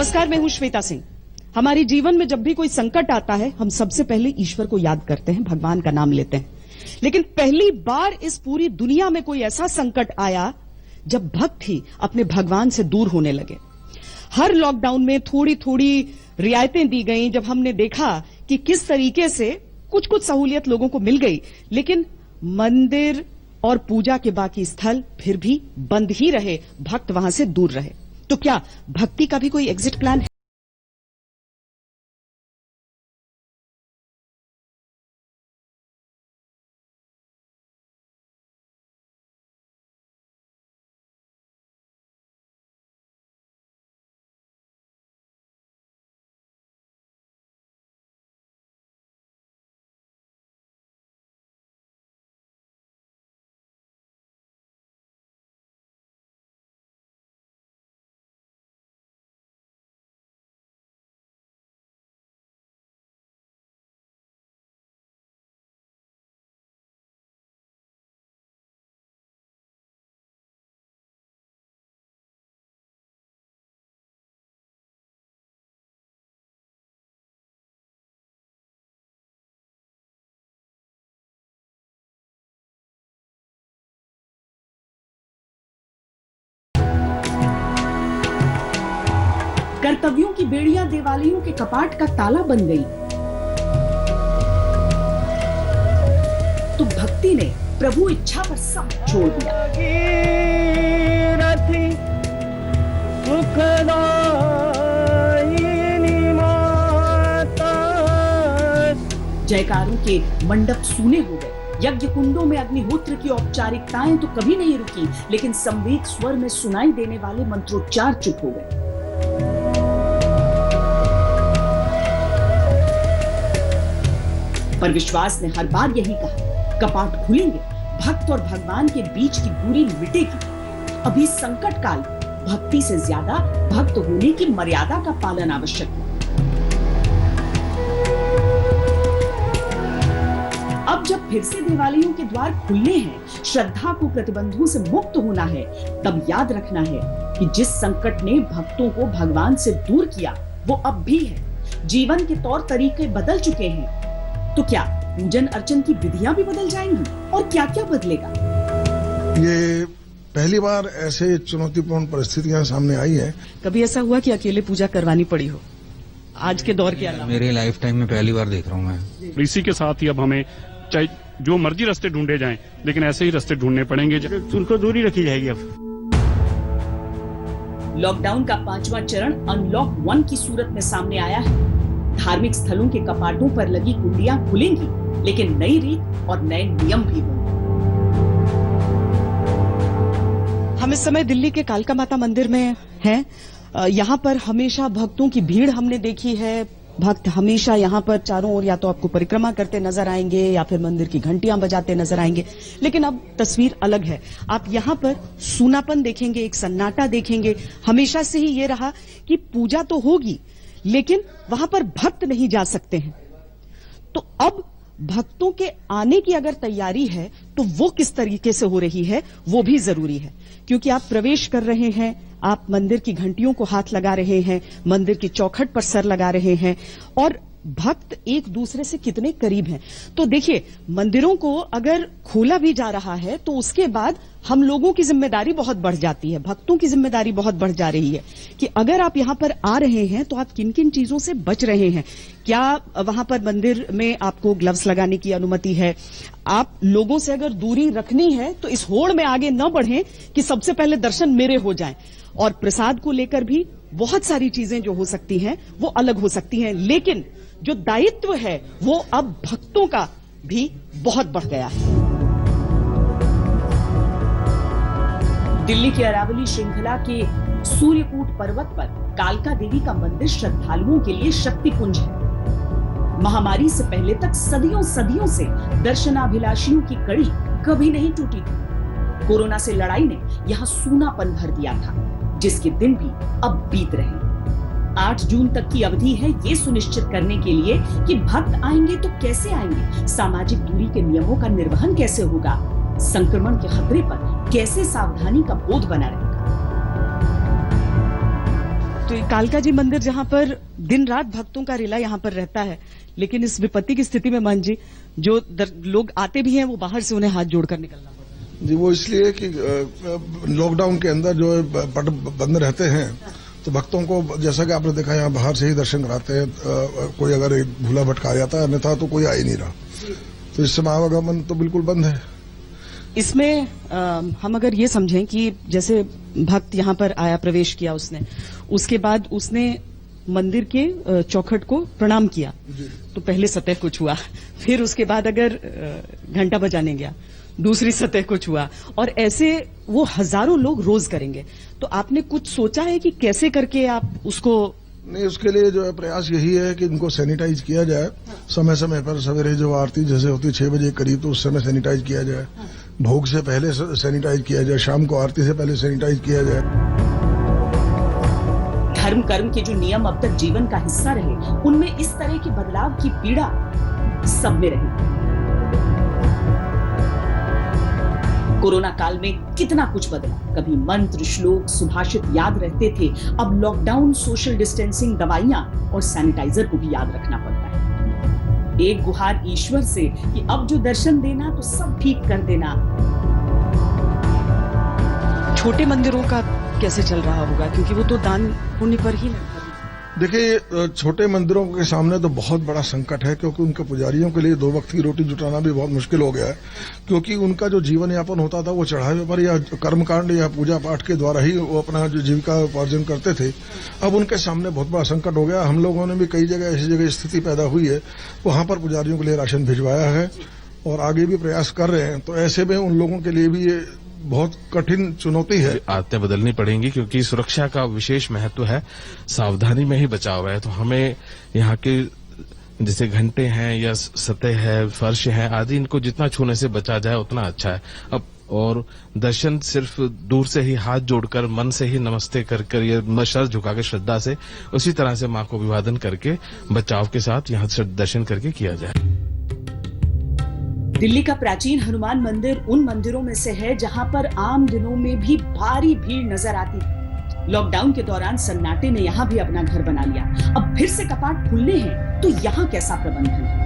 नमस्कार, मैं हूं श्वेता सिंह। हमारे जीवन में जब भी कोई संकट आता है, हम सबसे पहले ईश्वर को याद करते हैं, भगवान का नाम लेते हैं। लेकिन पहली बार इस पूरी दुनिया में कोई ऐसा संकट आया जब भक्त ही अपने भगवान से दूर होने लगे। हर लॉकडाउन में थोड़ी थोड़ी रियायतें दी गईं। जब हमने देखा कि किस तरीके से कुछ कुछ सहूलियत लोगों को मिल गई, लेकिन मंदिर और पूजा के बाकी स्थल फिर भी बंद ही रहे, भक्त वहां से दूर रहे। तो क्या भक्ति का भी कोई एग्जिट प्लान है? कर्तव्यों की बेड़ियां देवालयों के कपाट का ताला बन गई, तो भक्ति ने प्रभु इच्छा पर सब छोड़ दिया। जयकारों के मंडप सूने हो गए, यज्ञ कुंडों में अग्निहोत्र की औपचारिकताएं तो कभी नहीं रुकी, लेकिन संवेद स्वर में सुनाई देने वाले मंत्रोच्चार चुप हो गए। पर विश्वास ने हर बार यही कहा, कपाट खुलेंगे, भक्त और भगवान के बीच की दूरी मिटेगी। अभी संकट काल भक्ति से ज्यादा भक्त होने की मर्यादा का पालन आवश्यक है। अब जब फिर से देवालयों के द्वार खुलने हैं, श्रद्धा को प्रतिबंधों से मुक्त होना है, तब याद रखना है कि जिस संकट ने भक्तों को भगवान से दूर किया, वो अब भी है। जीवन के तौर तरीके बदल चुके हैं, तो क्या पूजन अर्चन की विधियां भी बदल जाएंगी? और क्या क्या बदलेगा? ये पहली बार ऐसे चुनौतीपूर्ण परिस्थितियां सामने आई है। कभी ऐसा हुआ कि अकेले पूजा करवानी पड़ी हो आज के दौर के अलावा? मेरे लाइफ टाइम में पहली बार देख रहा हूं मैं। इसी के साथ ही अब हमें चाहे जो मर्जी रास्ते ढूंढे जाएं, लेकिन ऐसे ही रास्ते ढूंढने पड़ेंगे, उनको दूरी रखी जाएगी। अब लॉकडाउन का 5वां चरण अनलॉक 1 की सूरत में सामने आया है। धार्मिक स्थलों के कपाटों पर लगी कुंडियां खुलेंगी, लेकिन नई रीत और नए नियम भी होंगे। हम इस समय दिल्ली के कालका माता मंदिर में हैं। यहाँ पर हमेशा भक्तों की भीड़ हमने देखी है। भक्त हमेशा यहाँ पर चारों ओर या तो आपको परिक्रमा करते नजर आएंगे या फिर मंदिर की घंटियां बजाते नजर आएंगे। लेकिन अब तस्वीर अलग है। आप यहाँ पर सूनापन देखेंगे, एक सन्नाटा देखेंगे। हमेशा से ही ये रहा कि पूजा तो होगी, लेकिन वहां पर भक्त नहीं जा सकते हैं। तो अब भक्तों के आने की अगर तैयारी है, तो वो किस तरीके से हो रही है, वो भी जरूरी है। क्योंकि आप प्रवेश कर रहे हैं, आप मंदिर की घंटियों को हाथ लगा रहे हैं, मंदिर की चौखट पर सर लगा रहे हैं, और भक्त एक दूसरे से कितने करीब हैं। तो देखिए, मंदिरों को अगर खोला भी जा रहा है, तो उसके बाद हम लोगों की जिम्मेदारी बहुत बढ़ जाती है, भक्तों की जिम्मेदारी बहुत बढ़ जा रही है कि अगर आप यहां पर आ रहे हैं तो आप किन किन चीजों से बच रहे हैं। क्या वहां पर मंदिर में आपको ग्लव्स लगाने की अनुमति है? आप लोगों से अगर दूरी रखनी है तो इस होड़ में आगे न बढ़ें कि सबसे पहले दर्शन मेरे हो जाएं। और प्रसाद को लेकर भी बहुत सारी चीजें जो हो सकती हैं वो अलग हो सकती हैं, लेकिन जो दायित्व है वो अब भक्तों का भी बहुत बढ़ गया है। दिल्ली की अरावली श्रृंखला के सूर्यकूट पर्वत पर कालका देवी का मंदिर श्रद्धालुओं के लिए शक्ति कुंज है। महामारी से पहले तक सदियों सदियों से दर्शनाभिलाषियों की कड़ी कभी नहीं टूटी थी। कोरोना से लड़ाई ने यहाँ सूनापन भर दिया था, जिसके दिन भी अब बीत रहे। 8 जून तक की अवधि है ये सुनिश्चित करने के लिए कि भक्त आएंगे तो कैसे आएंगे, सामाजिक दूरी के नियमों का निर्वहन कैसे होगा, संक्रमण के खतरे पर कैसे सावधानी का बोध बना रहेगा। तो ये कालका जी मंदिर जहां पर दिन रात भक्तों का रिला यहां पर रहता है, लेकिन इस विपत्ति की स्थिति में मान जी जो लोग आते भी हैं वो बाहर से उन्हें हाथ जोड़कर निकलना पड़ता है। जी वो इसलिए कि लॉकडाउन के अंदर जो पट बंद रहते हैं तो भक्तों को जैसा कि आपने देखा यहाँ बाहर से ही दर्शन कराते हैं। कोई अगर भूला भटका जाता है अन्यथा तो कोई आ ही नहीं रहा, तो इस समय आवागमन तो बिल्कुल बंद है। इसमें हम अगर ये समझें कि जैसे भक्त यहाँ पर आया, प्रवेश किया उसने, उसके बाद उसने मंदिर के चौखट को प्रणाम किया, तो पहले सतह कुछ हुआ, फिर उसके बाद अगर घंटा बजाने गया दूसरी सतह कुछ हुआ, और ऐसे वो हजारों लोग रोज करेंगे। तो आपने कुछ सोचा है कि कैसे करके आप उसको? नहीं, उसके लिए जो है प्रयास यही है कि इनको सैनिटाइज किया जाए समय समय पर। सवेरे जो आरती जैसे होती है 6 बजे करीब तो उस समय सैनिटाइज किया जाए, भोग से पहले सैनिटाइज किया जाए, शाम को आरती से पहले सैनिटाइज किया जाए। धर्म कर्म के जो नियम अब तक जीवन का हिस्सा रहे, उनमें इस तरह के बदलाव की पीड़ा सब में रही। कोरोना काल में कितना कुछ बदला, कभी मंत्र, श्लोक, सुभाषित याद रहते थे, अब लॉकडाउन, सोशल डिस्टेंसिंग, दवाइयां और सैनिटाइजर को भी याद रखना पड़ता है। एक गुहार ईश्वर से कि अब जो दर्शन देना तो सब ठीक कर देना। छोटे मंदिरों का कैसे चल रहा होगा, क्योंकि वो तो दान पुण्य पर ही निर्भर है। देखिए छोटे मंदिरों के सामने तो बहुत बड़ा संकट है, क्योंकि उनके पुजारियों के लिए 2 वक्त की रोटी जुटाना भी बहुत मुश्किल हो गया है, क्योंकि उनका जो जीवन यापन होता था वो चढ़ावे पर या कर्मकांड या पूजा पाठ के द्वारा ही वो अपना जो जीविका उपार्जन करते थे। अब उनके सामने बहुत बड़ा संकट हो गया। हम लोगों ने भी कई जगह ऐसी जगह स्थिति पैदा हुई है, वहां पर पुजारियों के लिए राशन भिजवाया है और आगे भी प्रयास कर रहे हैं। तो ऐसे में उन लोगों के लिए भी ये बहुत कठिन चुनौती है। आदतें बदलनी पड़ेंगी, क्योंकि सुरक्षा का विशेष महत्व है, सावधानी में ही बचाव है। तो हमें यहाँ के जैसे घंटे हैं या सतह है, फर्श है आदि, इनको जितना छूने से बचा जाए उतना अच्छा है। अब और दर्शन सिर्फ दूर से ही हाथ जोड़कर, मन से ही नमस्ते कर या सर झुका के श्रद्धा से, उसी तरह से मां को अभिवादन करके बचाव के साथ यहाँ से दर्शन करके किया जाए। दिल्ली का प्राचीन हनुमान मंदिर उन मंदिरों में से है जहां पर आम दिनों में भी भारी भीड़ नजर आती थी। लॉकडाउन के दौरान सन्नाटे ने यहां भी अपना घर बना लिया। अब फिर से कपाट खुलने हैं तो यहां कैसा प्रबंधन है?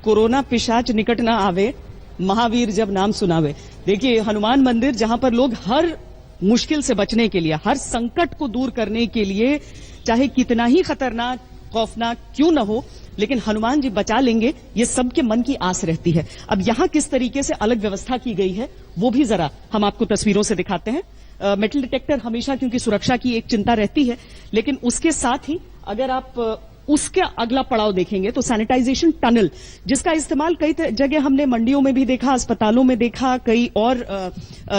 कोरोना पिशाच निकट ना आवे, महावीर जब नाम सुनावे। देखिए हनुमान मंदिर जहां पर लोग हर मुश्किल से बचने के लिए, हर संकट को दूर करने के लिए, चाहे कितना ही खतरनाक खौफनाक क्यों न हो, लेकिन हनुमान जी बचा लेंगे, ये सबके मन की आस रहती है। अब यहां किस तरीके से अलग व्यवस्था की गई है वो भी जरा हम आपको तस्वीरों से दिखाते हैं। मेटल डिटेक्टर हमेशा क्योंकि सुरक्षा की एक चिंता रहती है, लेकिन उसके साथ ही अगर आप उसके अगला पड़ाव देखेंगे तो सैनिटाइजेशन टनल, जिसका इस्तेमाल कई जगह हमने मंडियों में भी देखा, अस्पतालों में देखा, कई और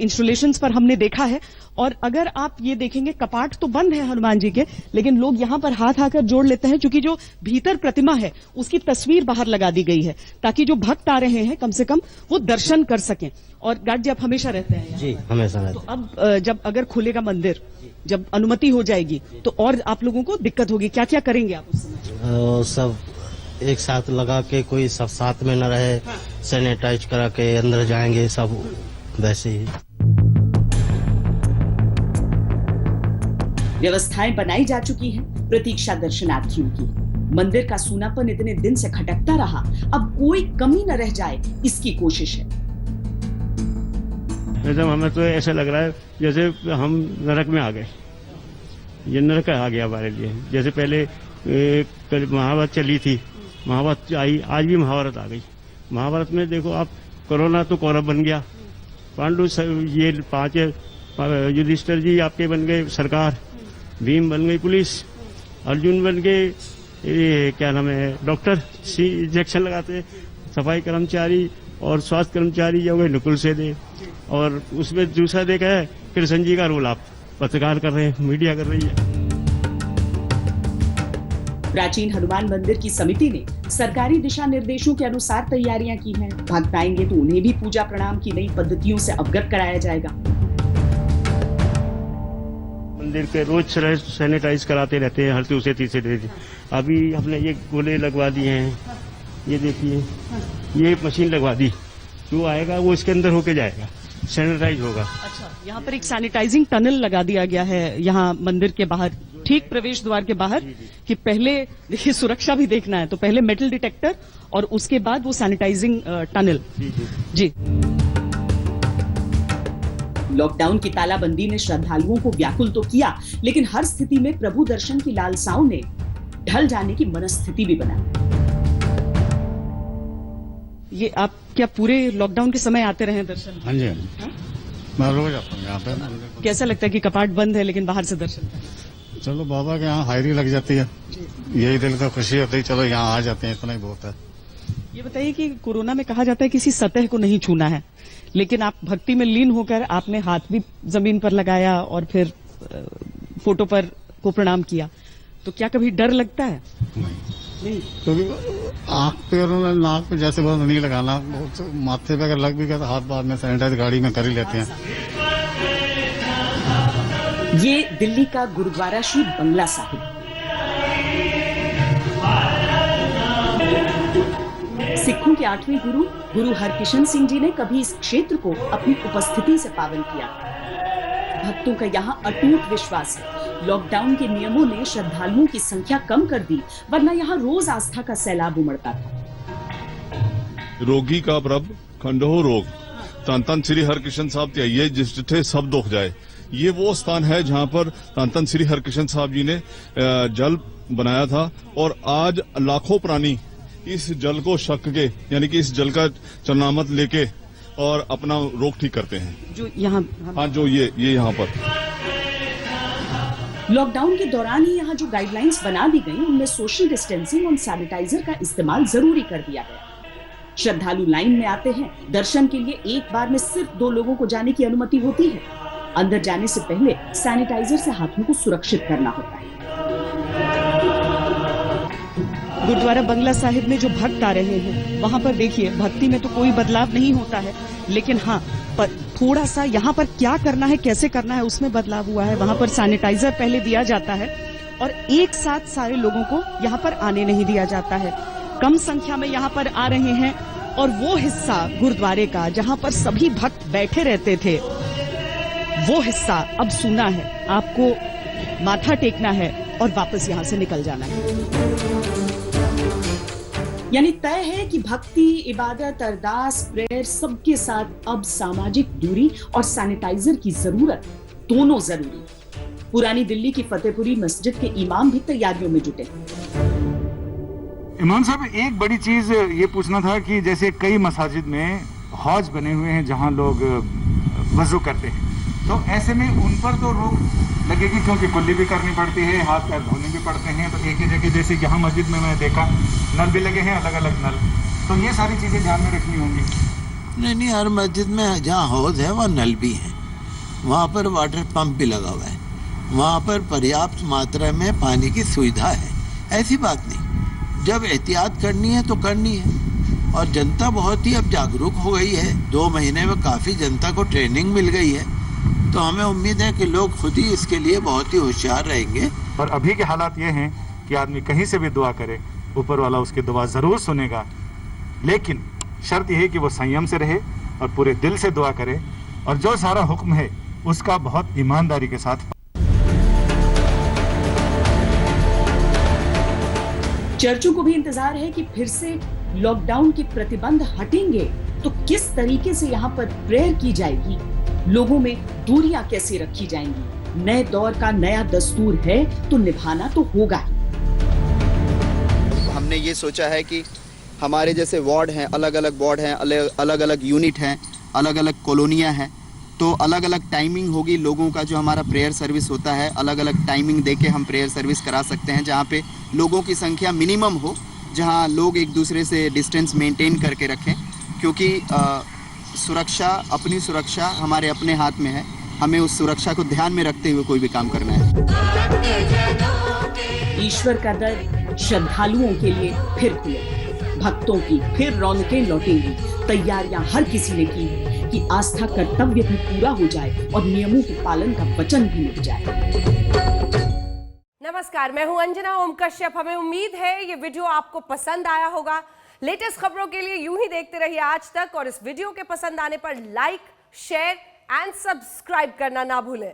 इंस्टॉलेशंस पर हमने देखा है। और अगर आप ये देखेंगे कपाट तो बंद है हनुमान जी के, लेकिन लोग यहां पर हाथ आकर जोड़ लेते हैं, क्योंकि जो भीतर प्रतिमा है उसकी तस्वीर बाहर लगा दी गई है, ताकि जो भक्त आ रहे हैं कम से कम वो दर्शन कर सकें। और गार्ड जी आप हमेशा रहते हैं? जी हमेशा रहते हैं। तो अब जब अगर खुलेगा मंदिर, जब अनुमति हो जाएगी तो और आप लोगों को दिक्कत होगी, क्या क्या करेंगे आप उस समय? सब एक साथ लगा के, कोई सब साथ में न रहे, सैनिटाइज करा के अंदर जाएंगे, सब वैसे ही व्यवस्थाएं बनाई जा चुकी हैं प्रतीक्षा दर्शनार्थियों की। मंदिर का सूनापन इतने दिन से खटकता रहा, अब कोई कमी न रह जाए इसकी कोशिश है। एकदम हमें तो ऐसा लग रहा है जैसे हम नरक में आ गए। ये नरक आ गया हमारे लिए। जैसे पहले महाभारत चली थी, महाभारत आई, आज भी महाभारत आ गई। महाभारत में देखो आप, कोरोना तो कौरव बन गया, पांडु ये 5 युधिष्ठिर जी आपके बन गए सरकार, भीम बन गई पुलिस, अर्जुन बन गए क्या नाम है डॉक्टर, इंजेक्शन लगाते, सफाई कर्मचारी और स्वास्थ्य कर्मचारी हो गए नकुल सेन। और उसमें दूसरा देखा है कृष्ण जी का रोल आप पत्रकार कर रहे हैं, मीडिया कर रही है। प्राचीन हनुमान मंदिर की समिति ने सरकारी दिशा निर्देशों के अनुसार तैयारियां की हैं। भक्त आएंगे तो उन्हें भी पूजा प्रणाम की नई पद्धतियों से अवगत कराया जाएगा। मंदिर के रोज सैनिटाइज कराते रहते हैं हर दूसरे तीसरे दिन। अभी हमने ये गोले लगवा दिए हैं, ये देखिए ये मशीन लगवा दी, जो आएगा वो इसके अंदर होके जाएगा, सैनिटाइज होगा। अच्छा, यहाँ पर एक सैनिटाइजिंग टनल लगा दिया गया है यहाँ मंदिर के बाहर, ठीक प्रवेश द्वार के बाहर, कि पहले देखिए सुरक्षा भी देखना है तो पहले मेटल डिटेक्टर और उसके बाद वो सैनिटाइजिंग टनल। जी। लॉकडाउन की तालाबंदी ने श्रद्धालुओं को व्याकुल तो किया, लेकिन हर स्थिति में प्रभु दर्शन की लालसाओं ने ढल जाने की मनस्थिति भी बनाई। ये आप क्या पूरे लॉकडाउन के समय आते रहे दर्शन? हाँ जी, मैं रोज आता हूँ यहाँ पे। कैसा लगता है कि कपाट बंद है लेकिन बाहर से दर्शन? चलो बाबा के यहाँ हायरी लग जाती है, यही दिल को खुशी होती है, चलो यहाँ आ जाते हैं, इतना ही बहुत है। ये बताइए कि कोरोना में कहा जाता है किसी सतह को नहीं छूना है, लेकिन आप भक्ति में लीन होकर आपने हाथ भी जमीन पर लगाया और फिर फोटो पर को प्रणाम किया, तो क्या कभी डर लगता है? नहीं, क्योंकि आँख पे और नाक पे जैसे बहुत नहीं लगाना, माथे पे अगर लग भी गया तो हाथ बाद में सैनिटाइज गाड़ी में कर ही लेते हैं। ये दिल्ली का गुरुद्वारा श्री बंगला साहिब। सिखों के 8वें गुरु हरकिशन सिंह जी ने कभी इस क्षेत्र को अपनी उपस्थिति से पावन किया। भक्तों का यहाँ अटूट विश्वास है। लॉकडाउन के नियमों ने श्रद्धालुओं की संख्या कम कर दी, वरना यहाँ रोज आस्था का सैलाब उमड़ता था। रोगी का प्रभ खंडो रोग, धन धन श्री हरकिशन साहब त्याइए जिस जिथे सब दुख जाए। ये वो स्थान है जहाँ पर धन धन श्री हरकिशन साहब जी ने जल बनाया था, और आज लाखों प्राणी इस जल को छक के, यानी कि इस जल का चरणामत लेके और अपना रोग ठीक करते हैं। जो यहाँ, हाँ, जो ये यहाँ पर लॉकडाउन के दौरान ही यहाँ जो गाइडलाइंस बना दी गई, उनमें सोशल डिस्टेंसिंग और सैनिटाइजर का इस्तेमाल जरूरी कर दिया गया। श्रद्धालु लाइन में आते हैं, दर्शन के लिए एक बार में सिर्फ 2 लोगों को जाने की अनुमति होती है। अंदर जाने से पहले सैनिटाइजर से हाथों को सुरक्षित करना होता है। गुरुद्वारा बंगला साहिब में जो भक्त आ रहे हैं, वहां पर देखिए भक्ति में तो कोई बदलाव नहीं होता है, लेकिन हाँ पर थोड़ा सा यहाँ पर क्या करना है, कैसे करना है, उसमें बदलाव हुआ है। वहां पर सैनिटाइजर पहले दिया जाता है और एक साथ सारे लोगों को यहाँ पर आने नहीं दिया जाता है। कम संख्या में यहाँ पर आ रहे हैं और वो हिस्सा गुरुद्वारे का जहाँ पर सभी भक्त बैठे रहते थे, वो हिस्सा अब सूना है। आपको माथा टेकना है और वापस यहाँ से निकल जाना है। यानी तय है कि भक्ति, इबादत, अरदास, प्रेयर सबके साथ अब सामाजिक दूरी और सैनिटाइजर की जरूरत, दोनों जरूरी। पुरानी दिल्ली की फतेहपुरी मस्जिद के इमाम भी तैयारियों में जुटे। इमाम साहब, एक बड़ी चीज ये पूछना था कि जैसे कई मसाजिद में हौज बने हुए हैं जहां लोग वजू करते हैं, तो ऐसे में उन पर तो रोक लगेगी, क्योंकि कुल्ली भी करनी पड़ती है, हाथ पैर धोने भी पड़ते हैं। तो एक ही जगह जैसे यहाँ मस्जिद में मैंने देखा नल भी लगे हैं, अलग अलग नल, तो ये सारी चीजें ध्यान में रखनी होंगी। नहीं, हर मस्जिद में जहाँ हौज है वहाँ नल भी है, वहाँ पर वाटर पंप भी लगा हुआ है, वहाँ पर पर्याप्त मात्रा में पानी की सुविधा है। ऐसी बात नहीं, जब एहतियात करनी है तो करनी है। और जनता बहुत ही अब जागरूक हो गई है। 2 महीने में काफ़ी जनता को ट्रेनिंग मिल गई है, तो हमें उम्मीद है कि लोग खुद ही इसके लिए बहुत ही होशियार रहेंगे। पर अभी के हालात ये हैं कि आदमी कहीं से भी दुआ करे, ऊपर वाला उसकी दुआ जरूर सुनेगा, लेकिन शर्त यह है कि वो संयम से रहे और पूरे दिल से दुआ करे, और जो सारा हुक्म है उसका बहुत ईमानदारी के साथ। चर्चों को भी इंतजार है कि फिर से लॉकडाउन के प्रतिबंध हटेंगे तो किस तरीके से यहाँ पर प्रेयर की जाएगी, लोगों में दूरियां कैसे रखी जाएंगी। नए दौर का नया दस्तूर है तो निभाना तो होगा ही। हमने ये सोचा है कि हमारे जैसे वार्ड हैं, अलग अलग वार्ड हैं, अलग अलग यूनिट हैं, अलग अलग कॉलोनियां हैं, तो अलग अलग टाइमिंग होगी लोगों का। जो हमारा प्रेयर सर्विस होता है, अलग अलग टाइमिंग देके हम प्रेयर सर्विस करा सकते हैं, जहाँ पे लोगों की संख्या मिनिमम हो, जहाँ लोग एक दूसरे से डिस्टेंस मेंटेन करके रखें, क्योंकि सुरक्षा, अपनी सुरक्षा हमारे अपने हाथ में है। हमें उस सुरक्षा को ध्यान में रखते हुए कोई भी काम करना है। ईश्वर का दर श्रद्धालुओं के लिए फिर खुले, भक्तों की फिर रौनकें लौटेंगी। तैयारियां हर किसी ने की कि आस्था कर्तव्य भी पूरा हो जाए और नियमों के पालन का वचन भी मिल जाए। नमस्कार, मैं हूं अंजना ओम कश्यप। हमें उम्मीद है ये वीडियो आपको पसंद आया होगा। लेटेस्ट खबरों के लिए यूं ही देखते रहिए आज तक, और इस वीडियो के पसंद आने पर लाइक, शेयर एंड सब्सक्राइब करना ना भूलें।